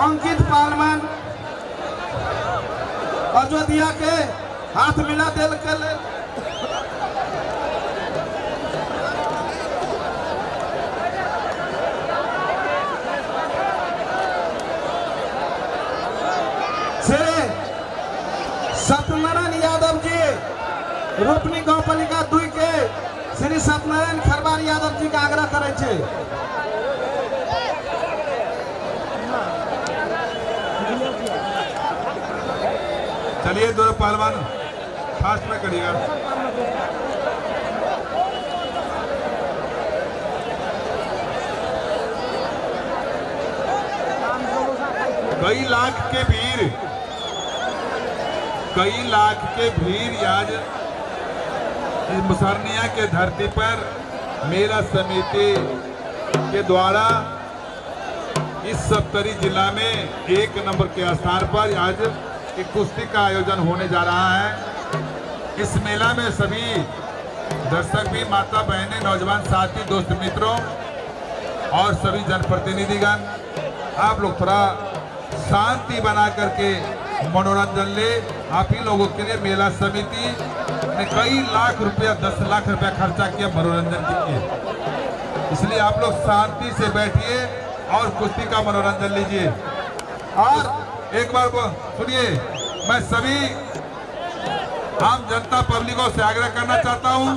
अंकित पालमान अयोध्या के हाथ मिला दिल के ले श्री सत्यनारायण यादव जी रोपनी गांव पालिका 2 के श्री सत्यनारायण खरवार यादव जी के आग्रह करे छे। चलिए दोनों पहलवान फास्ट में करिएगा। कई लाख के भीड़ आज इस मुसरनिया के धरती पर मेला समिति के द्वारा इस सप्तरी जिला में 1 नंबर के स्थान पर आज एक कुश्ती का आयोजन होने जा रहा है। इस मेला में सभी दर्शक भी, माता बहनें, नौजवान साथी, दोस्त मित्रों और सभी जनप्रतिनिधिगण, आप लोग थोड़ा शांति बना करके मनोरंजन ले। आप ही लोगों के लिए मेला समिति ने कई लाख रुपया, 10 लाख रुपया खर्चा किया मनोरंजन के लिए, इसलिए आप लोग शांति से बैठिए और कुश्ती का मनोरंजन लीजिए। और एक बार सुनिए, मैं सभी आम जनता पब्लिकों से आग्रह करना चाहता हूं,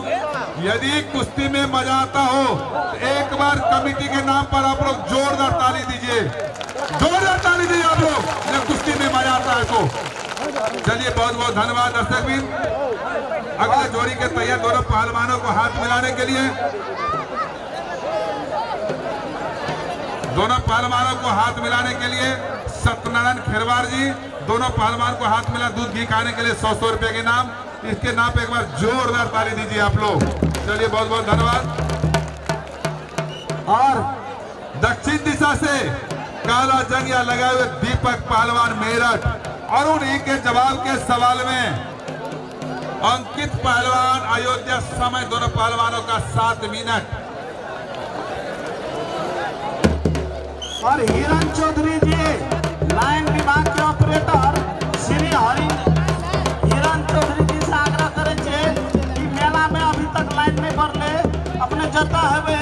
यदि कुश्ती में मजा आता हो तो एक बार कमेटी के नाम पर आप लोग जोरदार ताली दीजिए, जोरदार ताली दीजिए आप लोग, जब कुश्ती में मजा आता है तो। चलिए, बहुत बहुत धन्यवाद दर्शक भी। अगले जोड़ी के तैयार दोनों पहलवानों को हाथ मिलाने के लिए, दोनों पहलवानों को हाथ मिलाने के लिए सत्यनारायण खरवार जी, दोनों पहलवान को हाथ मिला दूध घी खाने के लिए 100 रुपए के नाम, इसके नाम पे एक बार जोरदार ताली दीजिए आप लोग। चलिए, बहुत बहुत धन्यवाद। और दक्षिण दिशा से काला जंगिया लगाए हुए दीपक पहलवान मेरठ, और उन्हीं के जवाब के सवाल में अंकित पहलवान अयोध्या। समय दोनों पहलवानों का 7 मिनट। और हिरण चौधरी जी लाइन विभाग के ऑपरेटर श्री हिरण चौधरी जी से आग्रह करे छे कि मेला में अभी तक लाइन में बढ़ले अपने जता हवे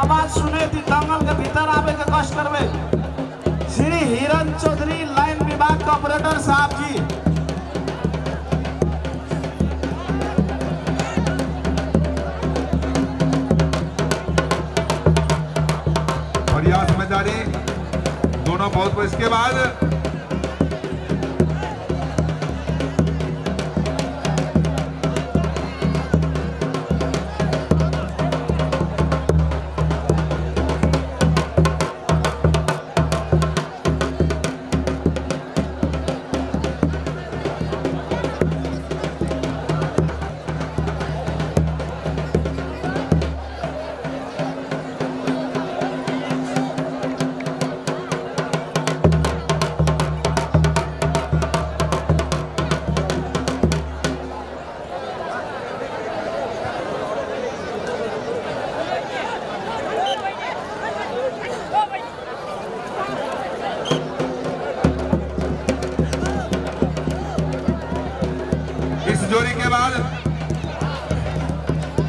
आवाज सुने थी दंगल के भीतर आवे के कष्ट करवे। श्री हिरण चौधरी लाइन विभाग के ऑपरेटर साहब जी, प्रयास में जारी दोनों बहुत। इसके बाद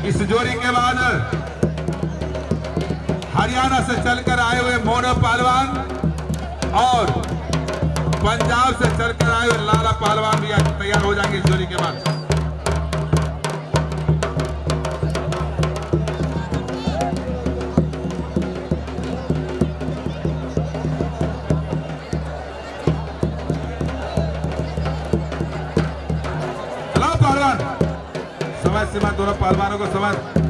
इस जोड़ी के बाद हरियाणा से चलकर आए हुए मोनो पहलवान और पंजाब से चलकर आए हुए लाला पहलवान भी तैयार हो जाएंगे इस जोड़ी के बाद। समय सीमा दोनों पहलवानों को समय।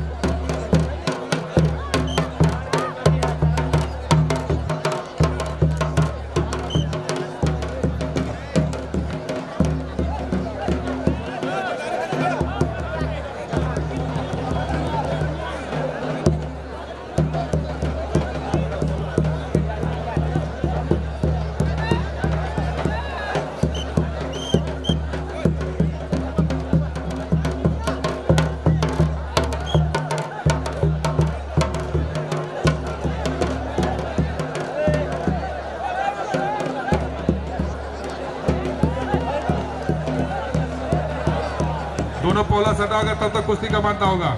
दोनों पोला सटा होगा तब तक कुश्ती का मानता होगा।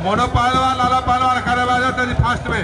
मोनो पहलवान लाला पहलवान खड़े बाजा तेरी फास्ट में।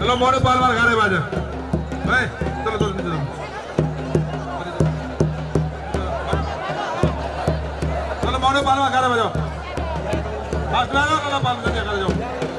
चलो मोनो पहलवान खड़े बाजा भाई, चलो चलो चलो चलो मोनो पहलवान खड़े बाजा, फास्ट में आ जाओ, लाला पहलवान खड़े जाओ।